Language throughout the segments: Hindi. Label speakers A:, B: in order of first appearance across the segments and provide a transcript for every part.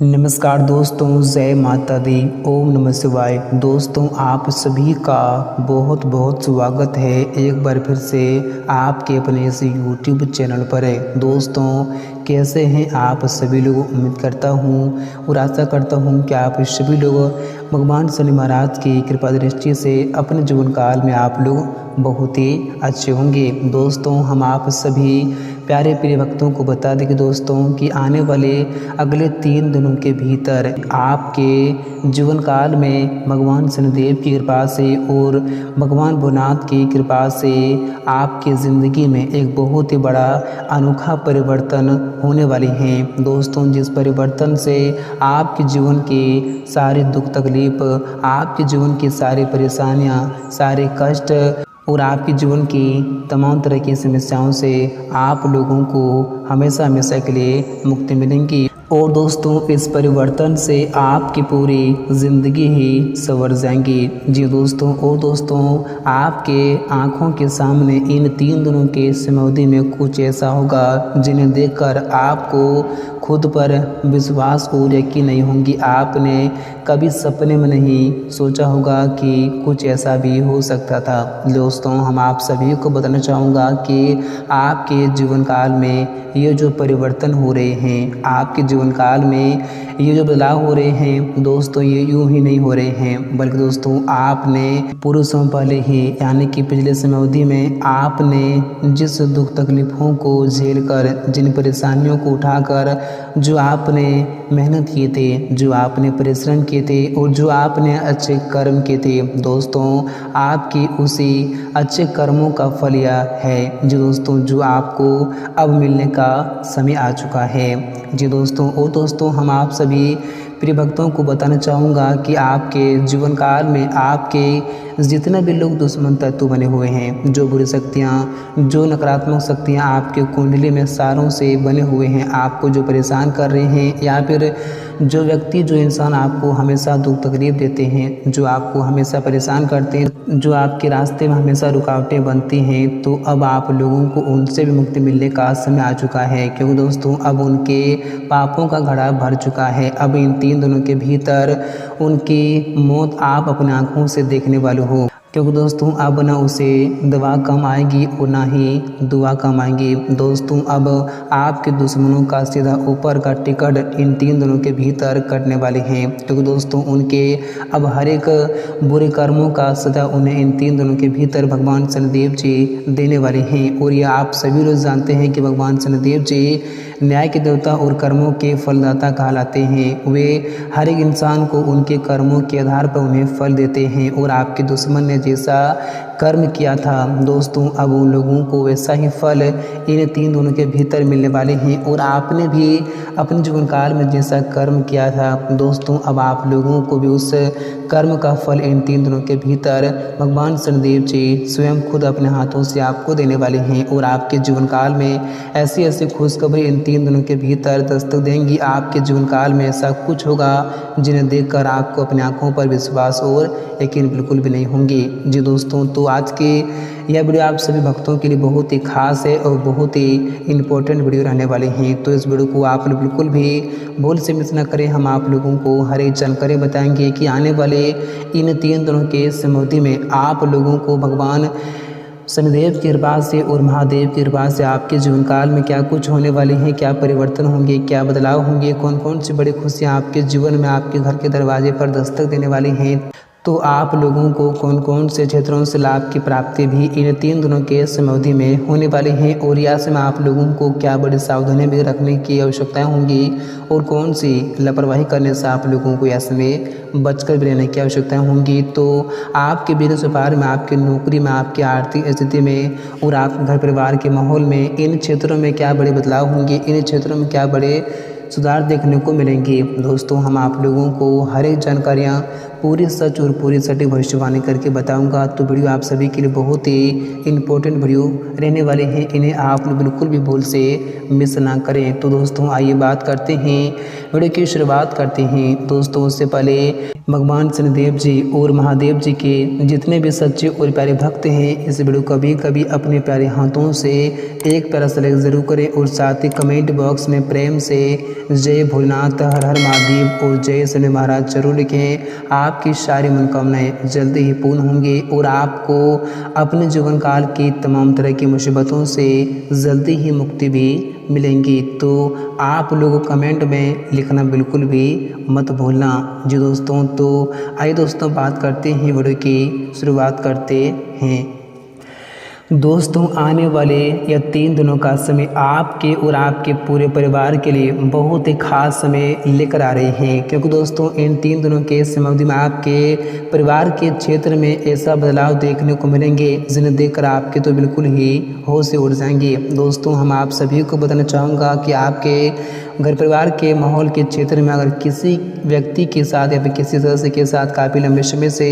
A: नमस्कार दोस्तों, जय माता दी, ओम नमः शिवाय। दोस्तों, आप सभी का बहुत बहुत स्वागत है एक बार फिर से आपके अपने इस यूट्यूब चैनल पर है। दोस्तों, कैसे हैं आप सभी लोग? उम्मीद करता हूँ और आशा करता हूँ कि आप सभी लोग भगवान शनि महाराज की कृपा दृष्टि से अपने जीवन काल में आप लोग बहुत ही अच्छे होंगे। दोस्तों, हम आप सभी प्यारे प्रिय भक्तों को बता दें कि दोस्तों कि आने वाले अगले 3 दिनों के भीतर आपके जीवन काल में भगवान शनिदेव की कृपा से और भगवान भोलेनाथ की कृपा से आपकी ज़िंदगी में एक बहुत ही बड़ा अनोखा परिवर्तन होने वाले हैं। दोस्तों, जिस परिवर्तन से आपके जीवन के सारे दुख तकलीफ, आपके जीवन की सारी परेशानियां, सारे कष्ट और आपके जीवन की तमाम तरह की समस्याओं से आप लोगों को हमेशा हमेशा के लिए मुक्ति मिलेंगी। और दोस्तों, इस परिवर्तन से आपकी पूरी ज़िंदगी ही संवर जाएंगी। जी दोस्तों, और दोस्तों, आपके आँखों के सामने इन 3 दिनों के समाधि में कुछ ऐसा होगा जिन्हें देखकर आपको खुद पर विश्वास और यकीन नहीं होंगी। आपने कभी सपने में नहीं सोचा होगा कि कुछ ऐसा भी हो सकता था। दोस्तों, हम आप सभी को बताना चाहूँगा कि आपके जीवन काल में ये जो परिवर्तन हो रहे हैं, आपके जीवन काल में ये जो बदलाव हो रहे हैं, दोस्तों ये यूं ही नहीं हो रहे हैं, बल्कि दोस्तों आपने पूर्व समय पहले ही यानी कि पिछले समय अवधि में आपने जिस दुख तकलीफों को झेल कर, जिन परेशानियों को उठाकर, जो आपने मेहनत किए थे, जो आपने परिश्रम किए थे और जो आपने अच्छे कर्म किए थे, दोस्तों आपकी उसी अच्छे कर्मों का फल यह है जो दोस्तों जो आपको अब मिलने का समय आ चुका है। जी दोस्तों, और दोस्तों हम आप सभी प्रिय भक्तों को बताना चाहूँगा कि आपके जीवन काल में आपके जितने भी लोग दुश्मन तत्व बने हुए हैं, जो बुरी शक्तियाँ, जो नकारात्मक शक्तियाँ आपके कुंडली में सारों से बने हुए हैं, आपको जो परेशान कर रहे हैं, या फिर जो व्यक्ति, जो इंसान आपको हमेशा दुख तकलीफ देते हैं, जो आपको हमेशा परेशान करते हैं, जो आपके रास्ते में हमेशा रुकावटें बनती हैं, तो अब आप लोगों को उनसे भी मुक्ति मिलने का समय आ चुका है। क्योंकि दोस्तों अब उनके पापों का घड़ा भर चुका है। अब इन 3 दिनों के भीतर उनकी मौत आप अपनी आँखों से देखने वाले हो। क्योंकि दोस्तों अब ना उसे दवा कम आएगी और ना ही दुआ कम आएगी। दोस्तों, अब आपके दुश्मनों का सीधा ऊपर का टिकट इन 3 दिनों के भीतर कटने वाले हैं। क्योंकि दोस्तों उनके अब हर एक बुरे कर्मों का सजा उन्हें इन 3 दिनों के भीतर भगवान शनिदेव जी देने वाले हैं। और ये आप सभी लोग जानते हैं कि भगवान शनिदेव जी न्याय के देवता और कर्मों के फलदाता कहलाते हैं। वे हर एक इंसान को उनके कर्मों के आधार पर उन्हें फल देते हैं। और आपके दुश्मन ने जैसा कर्म किया था, दोस्तों अब उन लोगों को वैसा ही फल इन 3 दिनों के भीतर मिलने वाले हैं। और आपने भी अपने जीवन काल में जैसा कर्म किया था, दोस्तों अब आप लोगों को भी उस कर्म का फल इन 3 दिनों के भीतर भगवान शनिदेव जी स्वयं खुद अपने हाथों से आपको देने वाले हैं। और आपके जीवन काल में ऐसी ऐसी खुशखबरी इन 3 दिनों के भीतर दस्तक देंगी। आपके जीवन काल में ऐसा कुछ होगा जिन्हें देखकर आपको अपनी आंखों पर विश्वास और यकीन बिल्कुल भी नहीं होंगे। जी दोस्तों, तो आज की यह वीडियो आप सभी भक्तों के लिए बहुत ही खास है और बहुत ही इम्पोर्टेंट वीडियो रहने वाले हैं। तो इस वीडियो को आप लोग बिल्कुल भी भूल से मिस न करें। हम आप लोगों को हर एक जानकारी बताएंगे कि आने वाले इन 3 दिनों के समाधि में आप लोगों को भगवान शनिदेव की कृपा से और महादेव की कृपा से आपके जीवन काल में क्या कुछ होने वाले हैं, क्या परिवर्तन होंगे, क्या बदलाव होंगे, कौन कौन सी बड़ी खुशियाँ आपके जीवन में आपके घर के दरवाजे पर दस्तक देने वाली हैं। तो आप लोगों को कौन कौन से क्षेत्रों से लाभ की प्राप्ति भी इन 3 दिनों के समाधि में होने वाली हैं, और या से में आप लोगों को क्या बड़ी सावधानी भी रखने की आवश्यकताएं होंगी, और कौन सी लापरवाही करने से आप लोगों को ऐसे में बचकर भी रहने की आवश्यकताएं होंगी। तो आपके बिजनेस व्यापार में, आपकी नौकरी में, आपकी आर्थिक स्थिति में और आपके घर परिवार के माहौल में इन क्षेत्रों में क्या बड़े बदलाव होंगे, इन क्षेत्रों में क्या बड़े सुधार देखने को मिलेंगे। दोस्तों हम आप लोगों को हर एक जानकारियाँ पूरी सच और पूरी सटीक भविष्यवाणी करके बताऊंगा। तो वीडियो आप सभी के लिए बहुत ही इंपॉर्टेंट वीडियो रहने वाले हैं, इन्हें आप लोग बिल्कुल भी भूल से मिस ना करें। तो दोस्तों आइए बात करते हैं, वीडियो की शुरुआत करते हैं। दोस्तों उससे पहले भगवान शनिदेव जी और महादेव जी के जितने भी सच्चे और प्यारे भक्त हैं, इस वीडियो को कभी अपने प्यारे हाथों से एक प्यारा सा लाइक जरूर करें और साथ ही कमेंट बॉक्स में प्रेम से जय भोलेनाथ, हर हर महादेव और जय शनि महाराज जरूर लिखें। आपकी सारी मनोकामनाएं जल्दी ही पूर्ण होंगी और आपको अपने जीवन काल की तमाम तरह की मुसीबतों से जल्दी ही मुक्ति भी मिलेंगी। तो आप लोग कमेंट में लिखना बिल्कुल भी मत भूलना जी दोस्तों। तो आइए दोस्तों बात करते हैं, वीडियो की शुरुआत करते हैं। दोस्तों आने वाले या 3 दिनों का समय आपके और आपके पूरे परिवार के लिए बहुत ही खास समय लेकर आ रहे हैं, क्योंकि दोस्तों इन 3 दिनों के समय में आपके परिवार के क्षेत्र में ऐसा बदलाव देखने को मिलेंगे जिन्हें देखकर आपके तो बिल्कुल ही होश से उड़ जाएंगे। दोस्तों हम आप सभी को बताना चाहूँगा कि आपके घर परिवार के माहौल के क्षेत्र में अगर किसी व्यक्ति के साथ या फिर किसी सदस्य के साथ काफ़ी लंबे समय से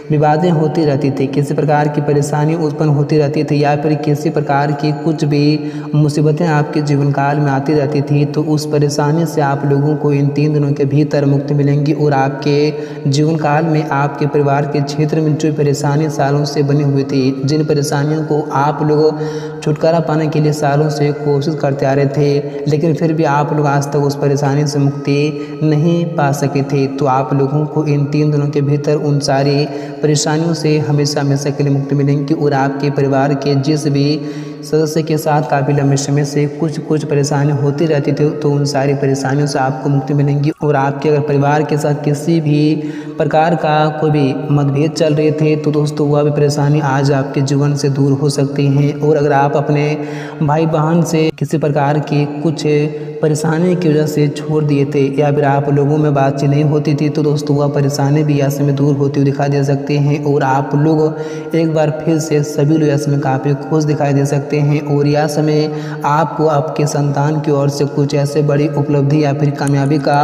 A: विवादें होती रहती थी, किसी प्रकार की परेशानी उत्पन्न होती रहती थी या फिर किसी प्रकार की कुछ भी मुसीबतें आपके जीवन काल में आती रहती थी, तो उस परेशानी से आप लोगों को इन 3 दिनों के भीतर मुक्ति मिलेंगी और आपके जीवन काल में आपके परिवार के क्षेत्र में जो परेशानी सालों से बनी हुई थी, जिन परेशानियों को आप लोग छुटकारा पाने के लिए सालों से कोशिश करते आ रहे थे, लेकिन फिर भी आप लोग आज तक उस परेशानी से मुक्ति नहीं पा सके थे, तो आप लोगों को इन 3 दिनों के भीतर उन सारी परेशानियों से हमेशा के लिए मुक्ति मिलेंगी और आपके परिवार के जिस भी सदस्य के साथ काफ़ी लंबे समय से कुछ परेशानी होती रहती थी, तो उन सारी परेशानियों से आपको मुक्ति मिलेंगी। और आपके अगर परिवार के साथ किसी भी प्रकार का कोई भी मतभेद चल रहे थे, तो दोस्तों वह भी परेशानी आज आपके जीवन से दूर हो सकती हैं। और अगर आप अपने भाई बहन से किसी प्रकार की कुछ परेशानी की वजह से छोड़ दिए थे या फिर आप लोगों में बातचीत नहीं होती थी, तो दोस्तों वह परेशानी भी यह समय दूर होती हुई दिखाई दे सकती हैं और आप लोग एक बार फिर से सभी लोग यह समय काफ़ी खुश दिखाई दे सकते हैं। और यह समय आपको आपके संतान की ओर से कुछ ऐसे बड़ी उपलब्धि या फिर कामयाबी का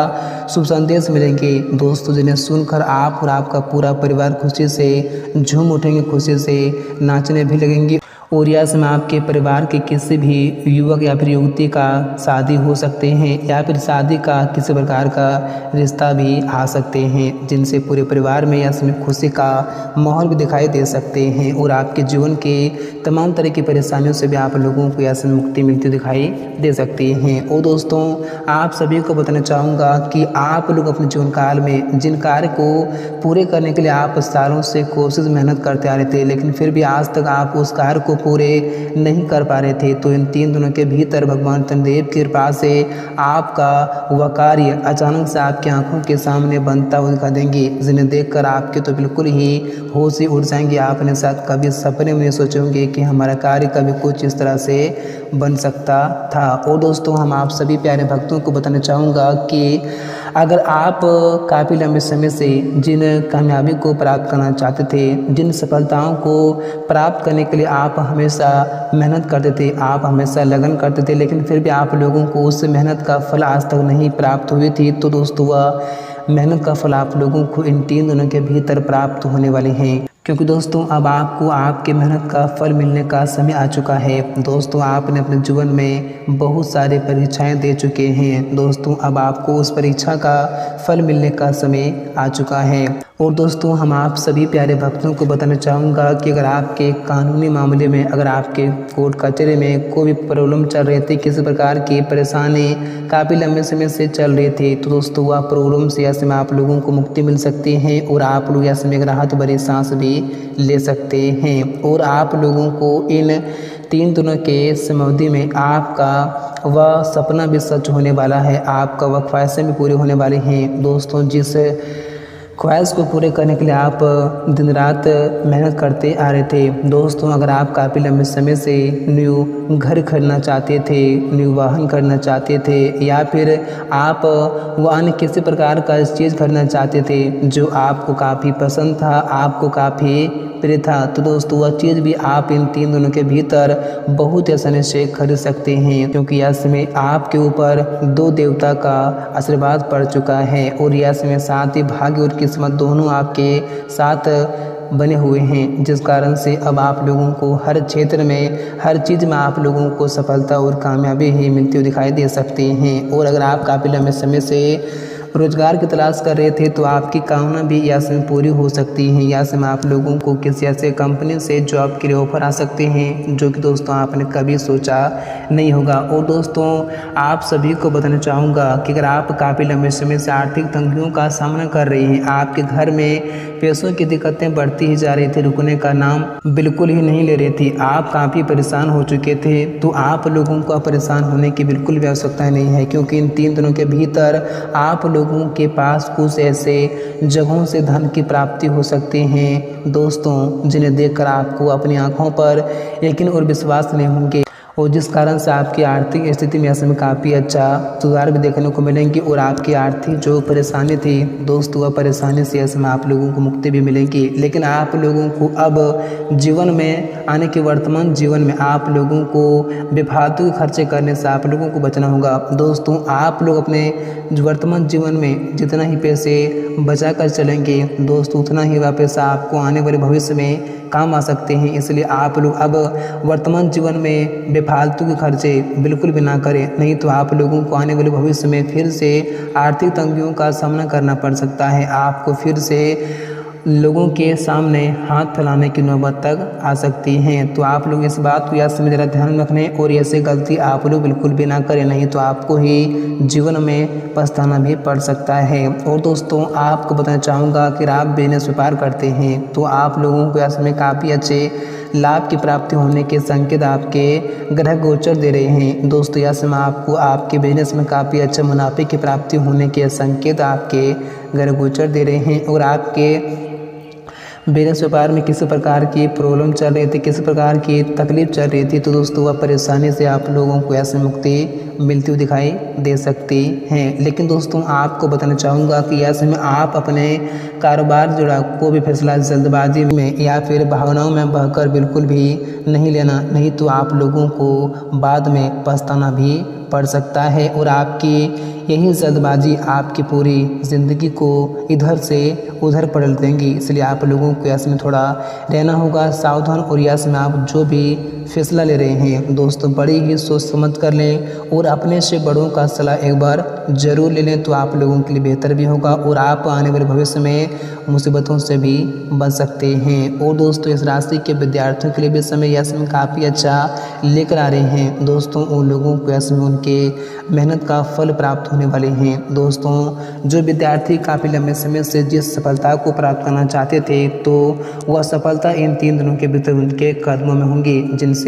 A: शुभ संदेश मिलेंगे दोस्तों, जिन्हें सुनकर आप और आपका पूरा परिवार खुशी से झूम उठेंगे, खुशी से नाचने भी लगेंगे। और यह समय आपके परिवार के किसी भी युवक या फिर युवती का शादी हो सकते हैं या फिर शादी का किसी प्रकार का रिश्ता भी आ सकते हैं, जिनसे पूरे परिवार में यह समय खुशी का माहौल भी दिखाई दे सकते हैं और आपके जीवन के तमाम तरह की परेशानियों से भी आप लोगों को यह समय मुक्ति मिलती दिखाई दे सकती हैं। और दोस्तों आप सभी को बताना चाहूँगा कि आप लोग अपने जीवन काल में जिन कार्य को पूरे करने के लिए आप सालों से कोशिश मेहनत करते आ रहे थे, लेकिन फिर भी आज तक आप उस कार्य को पूरे नहीं कर पा रहे थे, तो इन 3 दिनों के भीतर भगवान शनिदेव की कृपा से आपका वह कार्य अचानक से आपकी आंखों के सामने बनता हुआ दिखा देंगे, जिन्हें देखकर आपके तो बिल्कुल ही होश से उड़ जाएंगे। आपने साथ कभी सपने में सोचेंगे कि हमारा कार्य कभी कुछ इस तरह से बन सकता था। और दोस्तों हम आप सभी प्यारे भक्तों को बताना चाहूँगा कि अगर आप काफ़ी लंबे समय से जिन कामयाबी को प्राप्त करना चाहते थे, जिन सफलताओं को प्राप्त करने के लिए आप हमेशा मेहनत करते थे, आप हमेशा लगन करते थे, लेकिन फिर भी आप लोगों को उस मेहनत का फल आज तक नहीं प्राप्त हुई थी, तो दोस्तों वह मेहनत का फल आप लोगों को इन 3 दिनों के भीतर प्राप्त होने वाले हैं, क्योंकि दोस्तों अब आपको आपके मेहनत का फल मिलने का समय आ चुका है। दोस्तों आपने अपने जीवन में बहुत सारे परीक्षाएं दे चुके हैं, दोस्तों अब आपको उस परीक्षा का फल मिलने का समय आ चुका है। और दोस्तों हम आप सभी प्यारे भक्तों को बताना चाहूँगा कि अगर आपके कानूनी मामले में, अगर आपके कोर्ट कचहरी में कोई भी प्रॉब्लम चल रही थी, किसी प्रकार की परेशानी काफ़ी लंबे समय से चल रही थी, तो दोस्तों वह प्रॉब्लम से यह समय आप लोगों को मुक्ति मिल सकती है और आप लोग यह समय एक राहत भरी सांस भी ले सकते हैं। और आप लोगों को इन 3 दिनों के समावधि में आपका वह सपना भी सच होने वाला है, आपका वह ख्वाहिशें भी पूरी होने वाली हैं। दोस्तों जिस ख्वाहिश को पूरे करने के लिए आप दिन रात मेहनत करते आ रहे थे, दोस्तों अगर आप काफ़ी लंबे समय से न्यू घर खरीदना चाहते थे, न्यू वाहन खरीदना चाहते थे या फिर आप वाहन किसी प्रकार का चीज़ खरीदना चाहते थे जो आपको काफ़ी पसंद था, आपको काफ़ी प्रिय था, तो दोस्तों वह चीज़ भी आप इन 3 दिनों के भीतर बहुत आसानी से खरीद सकते हैं, क्योंकि यह समय आपके ऊपर 2 देवता का आशीर्वाद पड़ चुका है और यह समय साथ ही भाग्य और किस्मत दोनों आपके साथ बने हुए हैं, जिस कारण से अब आप लोगों को हर क्षेत्र में, हर चीज़ में आप लोगों को सफलता और कामयाबी ही मिलती हुई दिखाई दे सकती हैं। और अगर आप काफ़ी लंबे समय से रोजगार की तलाश कर रहे थे तो आपकी कामना भी यहाँ से पूरी हो सकती है। यहाँ से आप लोगों को किसी ऐसे कंपनी से जॉब के लिए ऑफर आ सकते हैं जो कि दोस्तों आपने कभी सोचा नहीं होगा। और दोस्तों आप सभी को बताना चाहूँगा कि अगर आप काफ़ी लंबे समय से आर्थिक तंगियों का सामना कर रहे हैं, आपके घर में पैसों की दिक्कतें बढ़ती ही जा रही थी, रुकने का नाम बिल्कुल ही नहीं ले रही थी, आप काफ़ी परेशान हो चुके थे, तो आप लोगों को परेशान होने की बिल्कुल भी आवश्यकता नहीं है, क्योंकि इन 3 दिनों के भीतर आप लोगों के पास कुछ ऐसे जगहों से धन की प्राप्ति हो सकती हैं दोस्तों, जिन्हें देखकर आपको अपनी आंखों पर यकीन और विश्वास नहीं होंगे, और जिस कारण से आपकी आर्थिक स्थिति में ऐसे में काफ़ी अच्छा सुधार भी देखने को मिलेंगी। और आपकी आर्थिक जो परेशानी थी दोस्तों, वह परेशानी से ऐसे में आप लोगों को मुक्ति भी मिलेगी। लेकिन आप लोगों को अब जीवन में आने के वर्तमान जीवन में आप लोगों को बेफालतू के खर्चे करने से आप लोगों को बचना होगा दोस्तों। आप लोग अपने वर्तमान जीवन में जितना ही पैसे बचा कर चलेंगे दोस्तों, उतना ही वह पैसा आपको आने वाले भविष्य में काम आ सकते हैं। इसलिए आप लोग अब वर्तमान जीवन में बेफालतू के खर्चे बिल्कुल भी ना करें, नहीं तो आप लोगों को आने वाले भविष्य में फिर से आर्थिक तंगियों का सामना करना पड़ सकता है। आपको फिर से लोगों के सामने हाथ फैलाने की नौबत तक आ सकती हैं। तो आप लोग इस बात को याद में ज़रा ध्यान रखें और ऐसे गलती आप लोग बिल्कुल भी ना करें, नहीं तो आपको ही जीवन में पछताना भी पड़ सकता है। और दोस्तों आपको बताना चाहूँगा कि आप बिजनेस व्यापार करते हैं तो आप लोगों को इसमें काफ़ी अच्छे लाभ की प्राप्ति होने के संकेत आपके ग्रह गोचर दे रहे हैं दोस्तों। यह समय आपको आपके बिजनेस में काफ़ी अच्छा मुनाफे की प्राप्ति होने के संकेत आपके ग्रह गोचर दे रहे हैं। और आपके बिजनेस व्यापार में किसी प्रकार की प्रॉब्लम चल रही थी, किसी प्रकार की तकलीफ चल रही थी, तो दोस्तों वह परेशानी से आप लोगों को ऐसे मुक्ति मिलती हुई दिखाई दे सकती हैं। लेकिन दोस्तों आपको बताना चाहूँगा कि ऐसे में आप अपने कारोबार जुड़ा कोई भी फैसला जल्दबाजी में या फिर भावनाओं में बहकर बिल्कुल भी नहीं लेना, नहीं तो आप लोगों को बाद में पछताना भी पड़ सकता है। और आपकी यही जल्दबाजी आपकी पूरी ज़िंदगी को इधर से उधर पलट देंगी। इसलिए आप लोगों को ऐसे में थोड़ा रहना होगा सावधान, और ऐसे में आप जो भी फैसला ले रहे हैं दोस्तों बड़ी ही सोच समझ कर लें और अपने से बड़ों का सलाह एक बार ज़रूर ले लें, तो आप लोगों के लिए बेहतर भी होगा और आप आने वाले भविष्य में मुसीबतों से भी बच सकते हैं। और दोस्तों इस राशि के विद्यार्थियों के लिए भी समय यह समय काफ़ी अच्छा लेकर आ रहे हैं दोस्तों। उन लोगों को ऐसे में उनके मेहनत का फल प्राप्त होने वाले हैं दोस्तों। जो विद्यार्थी काफ़ी लंबे समय से जिस सफलता को प्राप्त करना चाहते थे तो वह सफलता इन 3 दिनों के भीतर उनके कदमों में होंगी, जिनसे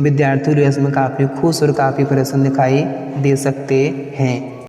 A: विद्यार्थी में काफ़ी खुश और काफ़ी प्रसन्न दिखाई दे सकते हैं।